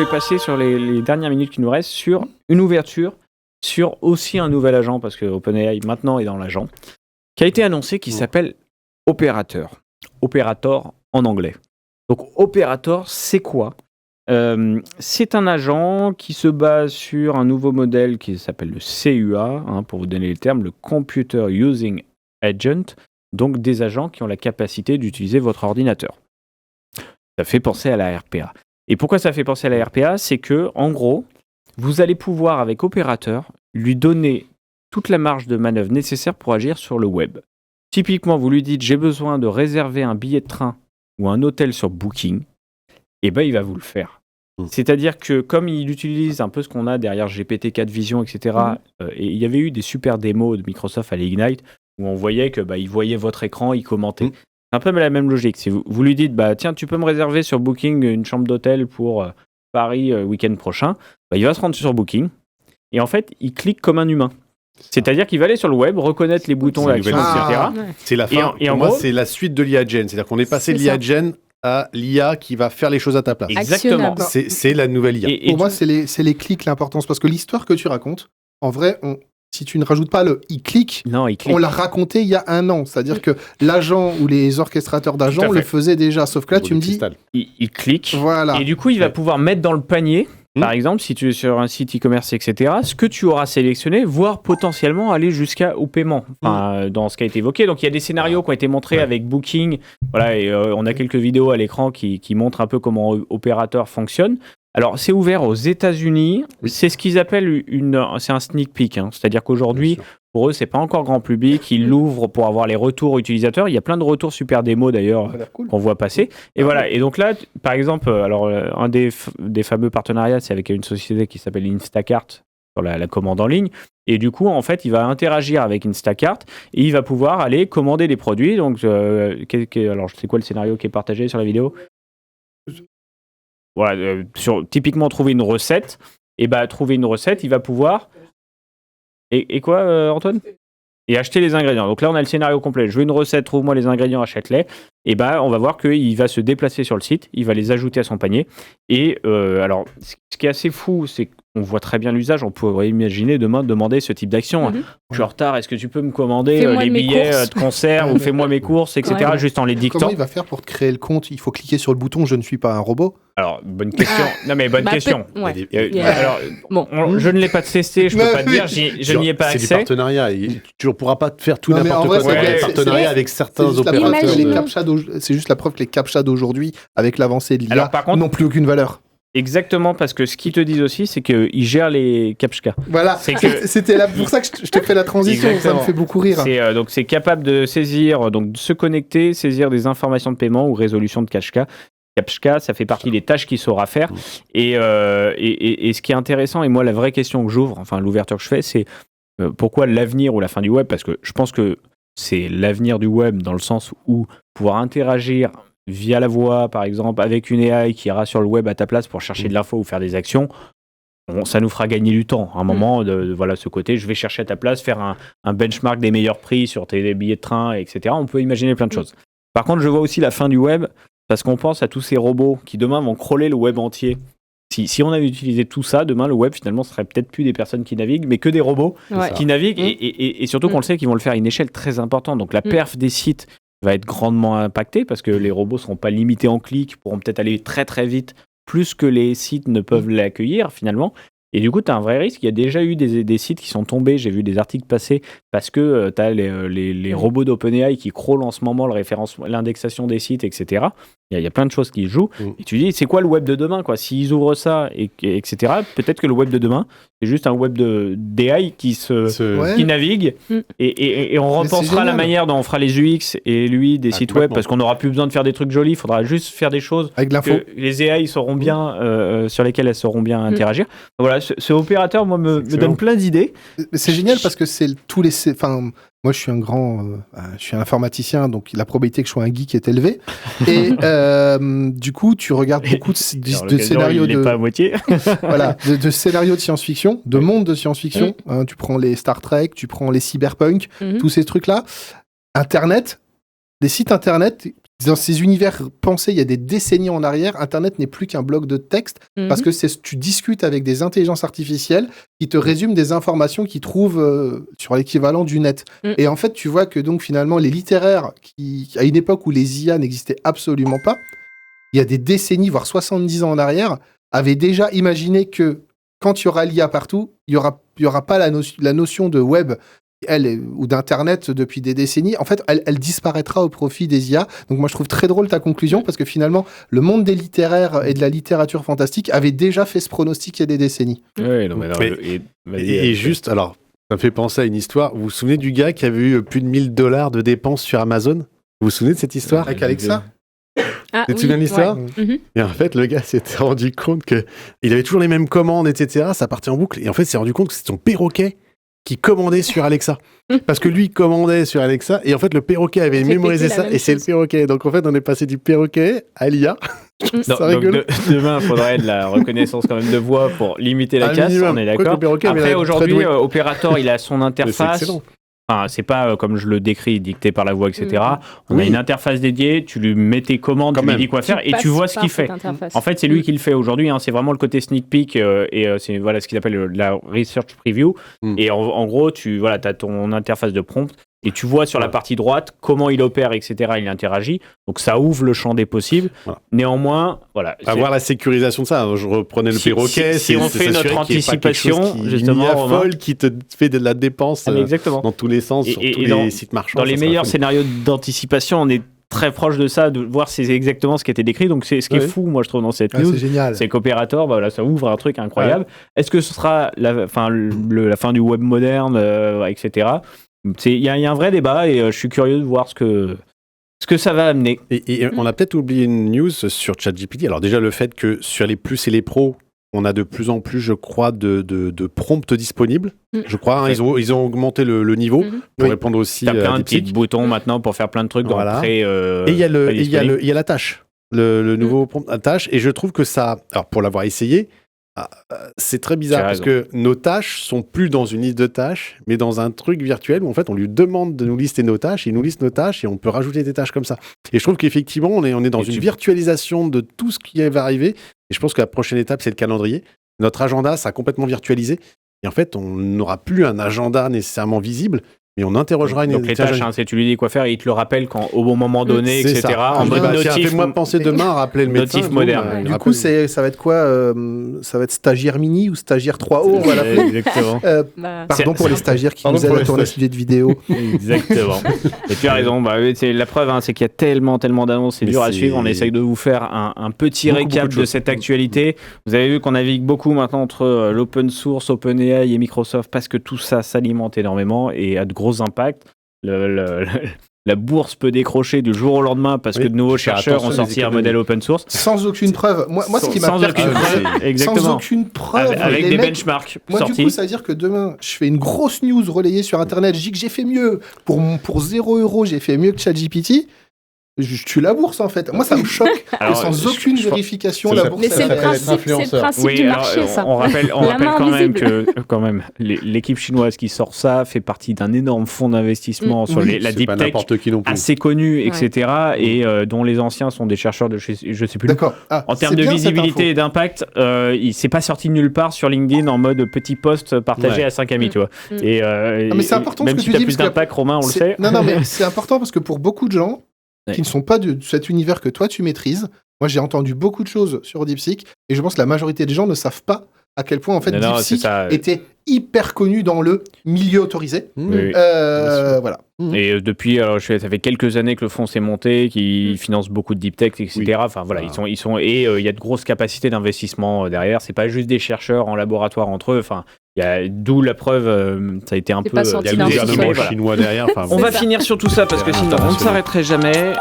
je vais passer sur les dernières minutes qui nous restent sur une ouverture sur aussi un nouvel agent, parce que OpenAI maintenant est dans l'agent, qui a été annoncé, qui s'appelle Operator. Operator en anglais. Donc Operator, c'est quoi ? C'est un agent qui se base sur un nouveau modèle qui s'appelle le CUA, pour vous donner les termes, le Computer Using Agent, donc des agents qui ont la capacité d'utiliser votre ordinateur. Ça fait penser à la RPA. Et pourquoi ça fait penser à la RPA ? C'est que, en gros, vous allez pouvoir, avec Operator, lui donner toute la marge de manœuvre nécessaire pour agir sur le web. Typiquement, vous lui dites « j'ai besoin de réserver un billet de train ou un hôtel sur Booking », et ben il va vous le faire. C'est-à-dire que comme il utilise un peu ce qu'on a derrière GPT-4 Vision, etc., et il y avait eu des super démos de Microsoft à l'Ignite où on voyait que il voyait votre écran, il commentait. C'est un peu la même logique. Si vous lui dites tiens, tu peux me réserver sur Booking une chambre d'hôtel pour Paris week-end prochain, il va se rendre sur Booking et en fait, il clique comme un humain. C'est-à-dire qu'il va aller sur le web, reconnaître les boutons d'actions, etc. C'est la fin. Et pour moi, c'est la suite de l'IA Gen. C'est-à-dire qu'on est passé de l'IA Gen à l'IA qui va faire les choses à ta place. Exactement. C'est la nouvelle IA. Pour moi, c'est les clics l'importance. Parce que l'histoire que tu racontes, en vrai, si tu ne rajoutes pas le « il clique », on l'a raconté il y a 1 an. C'est-à-dire que l'agent ou les orchestrateurs d'agents le faisaient déjà. Sauf que là, tu me dis... Il clique. Voilà. Et du coup, il va pouvoir mettre dans le panier, par exemple, si tu es sur un site e-commerce, etc., ce que tu auras sélectionné, voire potentiellement aller jusqu'au paiement, dans ce qui a été évoqué. Donc, il y a des scénarios qui ont été montrés avec Booking. Voilà, et on a quelques vidéos à l'écran qui montrent un peu comment Operator fonctionne. Alors, c'est ouvert aux États-Unis. C'est ce qu'ils appellent c'est un sneak peek. C'est-à-dire qu'aujourd'hui, pour eux, c'est pas encore grand public. Ils l'ouvrent pour avoir les retours utilisateurs. Il y a plein de retours super démos d'ailleurs qu'on voit passer. Et voilà. Et donc là, par exemple, alors un des fameux partenariats, c'est avec une société qui s'appelle Instacart sur la commande en ligne. Et du coup, en fait, il va interagir avec Instacart et il va pouvoir aller commander des produits. Donc, alors, c'est quoi le scénario qui est partagé sur la vidéo ? Voilà, typiquement trouver une recette, et trouver une recette, il va pouvoir et quoi Antoine ? Et acheter les ingrédients. Donc là on a le scénario complet. Je veux une recette, trouve-moi les ingrédients, achète-les. Et on va voir qu'il va se déplacer sur le site, il va les ajouter à son panier. Et alors ce qui est assez fou, c'est qu'on voit très bien l'usage. On pourrait imaginer demain demander ce type d'action. Je suis en retard, est-ce que tu peux me commander les billets de concert ou fais-moi mes courses, etc. Juste en les dictant. Comment il va faire pour te créer le compte ? Il faut cliquer sur le bouton « Je ne suis pas un robot ». Alors, bonne question. Non, mais bonne question. Alors, je ne l'ai pas testé, je ne peux pas te dire, je n'y ai pas accès. C'est du partenariat. Tu ne pourras pas faire tout n'importe quoi. C'est un partenariat avec certains opérateurs. C'est juste la preuve que les CAPTCHA d'aujourd'hui, avec l'avancée de l'IA, n'ont plus aucune valeur. Exactement, parce que ce qu'ils te disent aussi, c'est qu'ils gèrent les CAPTCHA. Voilà, c'était là pour ça que je te fais la transition. Exactement. Ça me fait beaucoup rire. Donc, c'est capable de saisir, donc de se connecter, saisir des informations de paiement ou résolution de CAPTCHA. CAPTCHA, ça fait partie des tâches qu'il saura faire. Et ce qui est intéressant, et moi, la vraie question que j'ouvre, enfin, l'ouverture que je fais, c'est pourquoi l'avenir ou la fin du web ? Parce que je pense que c'est l'avenir du web dans le sens où pouvoir interagir via la voix, par exemple, avec une AI qui ira sur le web à ta place pour chercher de l'info ou faire des actions, ça nous fera gagner du temps. À un moment, voilà, ce côté, je vais chercher à ta place, faire un benchmark des meilleurs prix sur tes billets de train, etc. On peut imaginer plein de choses. Par contre, je vois aussi la fin du web, parce qu'on pense à tous ces robots qui demain vont crawler le web entier. Si on avait utilisé tout ça, demain, le web, finalement, ce serait peut-être plus des personnes qui naviguent, mais que des robots qui naviguent, et surtout qu'on le sait qu'ils vont le faire à une échelle très importante. Donc la perf des sites va être grandement impactée, parce que les robots ne seront pas limités en clics, pourront peut-être aller très très vite, plus que les sites ne peuvent l'accueillir, finalement. Et du coup, tu as un vrai risque. Il y a déjà eu des sites qui sont tombés, j'ai vu des articles passer, parce que tu as les robots d'OpenAI qui crawlent en ce moment l'indexation des sites, etc. Il y a plein de choses qui jouent. Et tu dis, c'est quoi le web de demain, quoi ? S'ils ouvrent ça, etc., peut-être que le web de demain, c'est juste un web d'AI qui navigue. Et on repensera la manière dont on fera les UX et l'UI des sites web, parce qu'on n'aura plus besoin de faire des trucs jolis. Il faudra juste faire des choses avec l'info. Que les AI sauront bien, sur lesquelles elles sauront bien interagir. Voilà, ce opérateur, moi, me donne plein d'idées. C'est génial parce que c'est tous les... Enfin, moi, je suis je suis un informaticien, donc la probabilité que je sois un geek est élevée. Et du coup, tu regardes beaucoup de scénarios il est pas à moitié. Voilà, de scénarios de science-fiction, de mondes de science-fiction. Tu prends les Star Trek, tu prends les cyberpunk, tous ces trucs-là. Internet, des sites internet dans ces univers pensés il y a des décennies en arrière, Internet n'est plus qu'un bloc de texte parce que tu discutes avec des intelligences artificielles qui te résument des informations qu'ils trouvent sur l'équivalent du net. Et en fait, tu vois que donc finalement, les littéraires, à une époque où les IA n'existaient absolument pas, il y a des décennies, voire 70 ans en arrière, avaient déjà imaginé que quand il y aura l'IA partout, il y aura pas la notion de web ou d'Internet depuis des décennies, en fait, elle disparaîtra au profit des IA. Donc moi, je trouve très drôle ta conclusion, parce que finalement, le monde des littéraires et de la littérature fantastique avait déjà fait ce pronostic il y a des décennies. Oui, non, mais alors, et juste, alors, ça me fait penser à une histoire. Vous vous souvenez du gars qui avait eu plus de $1000 de dépenses sur Amazon ? Vous vous souvenez de cette histoire ? Avec Alexa ? Tu te souviens de l'histoire ? Et en fait, le gars s'était rendu compte qu'il avait toujours les mêmes commandes, etc. Ça partait en boucle. Et en fait, il s'est rendu compte que c'était son perroquet qui commandait sur Alexa. Parce que lui commandait sur Alexa, et en fait, le perroquet avait mémorisé ça, et c'est le perroquet. Donc en fait, on est passé du perroquet à l'IA. Ça rigole. Demain, il faudrait de la reconnaissance quand même de voix pour limiter la casse, on est d'accord. Après, aujourd'hui, Operator, il a son interface. Enfin, c'est pas comme je le décris, dicté par la voix, etc. On a une interface dédiée, tu lui mets tes commandes, tu lui dis quoi faire, et tu vois ce qu'il fait. En fait, c'est lui qui le fait aujourd'hui. C'est vraiment le côté sneak peek, et c'est ce qu'ils appellent la research preview. Et en gros, tu as ton interface de prompt, et tu vois sur la partie droite comment il opère, etc. Il interagit. Donc ça ouvre le champ des possibles. Néanmoins, avoir la sécurisation de ça. Je reprenais le perroquet. Si on fait notre anticipation, justement, folle qui te fait de la dépense dans tous les sens, sur tous les sites marchands. Dans les meilleurs scénarios d'anticipation, on est très proche de ça, de voir c'est exactement ce qui a été décrit. Donc c'est ce qui est fou, moi je trouve, dans cette news. C'est génial. C'est qu'Operator, ça ouvre un truc incroyable. Est-ce que ce sera la fin du web moderne, etc. Il y a un vrai débat, et je suis curieux de voir ce que ça va amener. Et on a peut-être oublié une news sur ChatGPT. Alors déjà, le fait que sur les plus et les pros, on a de plus en plus, je crois, de prompts disponibles. Je crois, ils ont augmenté le niveau pour répondre aussi à plein de petits boutons maintenant pour faire plein de trucs dans le pré. Et il y a la tâche, le nouveau prompt à tâche. Et je trouve que ça, alors pour l'avoir essayé, c'est très bizarre parce que nos tâches sont plus dans une liste de tâches, mais dans un truc virtuel où en fait on lui demande de nous lister nos tâches, il nous liste nos tâches et on peut rajouter des tâches comme ça. Et je trouve qu'effectivement on est dans une virtualisation de tout ce qui va arriver. Et je pense que la prochaine étape c'est le calendrier. Notre agenda sera complètement virtualisé et en fait on n'aura plus un agenda nécessairement visible. Et on interrogera donc les tâches, c'est tu lui dis quoi faire et il te le rappelle au bon moment donné, etc. En mode notif. Fais-moi penser demain à rappeler le médecin. Notif moderne. Du coup, ça va être quoi ça va être stagiaire mini ou stagiaire 3O, on va l'appeler. Exactement. Pardon pour les stagiaires qui nous aident à tourner sujet de vidéo. Exactement. Et tu as raison. C'est la preuve, c'est qu'il y a tellement d'annonces, c'est dur à suivre. On essaye de vous faire un petit récap de cette actualité. Vous avez vu qu'on navigue beaucoup maintenant entre l'open source, OpenAI et Microsoft parce que tout ça s'alimente énormément et a de gros impacts. La bourse peut décrocher du jour au lendemain parce que de nouveaux chercheurs ont sorti un modèle open source. Sans aucune preuve. Moi ce qui m'a sans aucune preuve. Avec des benchmarks sortis. Du coup, ça veut dire que demain, je fais une grosse news relayée sur Internet. Je dis que j'ai fait mieux. Pour 0 €, j'ai fait mieux que ChatGPT. Je tue la bourse en fait. Moi ça me choque que sans aucune vérification la bourse. Mais c'est le principe du marché ça. On rappelle quand même l'équipe chinoise qui sort ça fait partie d'un énorme fonds d'investissement sur la deep tech assez connu, etc. et dont les anciens sont des chercheurs de je sais plus. D'accord. En termes de visibilité et d'impact, il s'est pas sorti de nulle part sur LinkedIn en mode petit post partagé à 5 amis, tu vois. Et mais c'est important même si tu as plus d'impact, Romain, on le sait. Non mais c'est important parce que pour beaucoup de gens qui ne sont pas de cet univers que toi tu maîtrises. Moi, j'ai entendu beaucoup de choses sur DeepSeek et je pense que la majorité des gens ne savent pas à quel point en fait DeepSeek était hyper connu dans le milieu autorisé. Voilà. Et depuis, ça fait quelques années que le fonds s'est monté, qu'il finance beaucoup de deep tech, etc. Enfin voilà, ils sont et il y a de grosses capacités d'investissement derrière. C'est pas juste des chercheurs en laboratoire entre eux. Enfin, d'où la preuve, ça a été un peu. Il y a le gouvernement chinois derrière. On va finir sur tout ça parce que sinon on ne s'arrêterait jamais.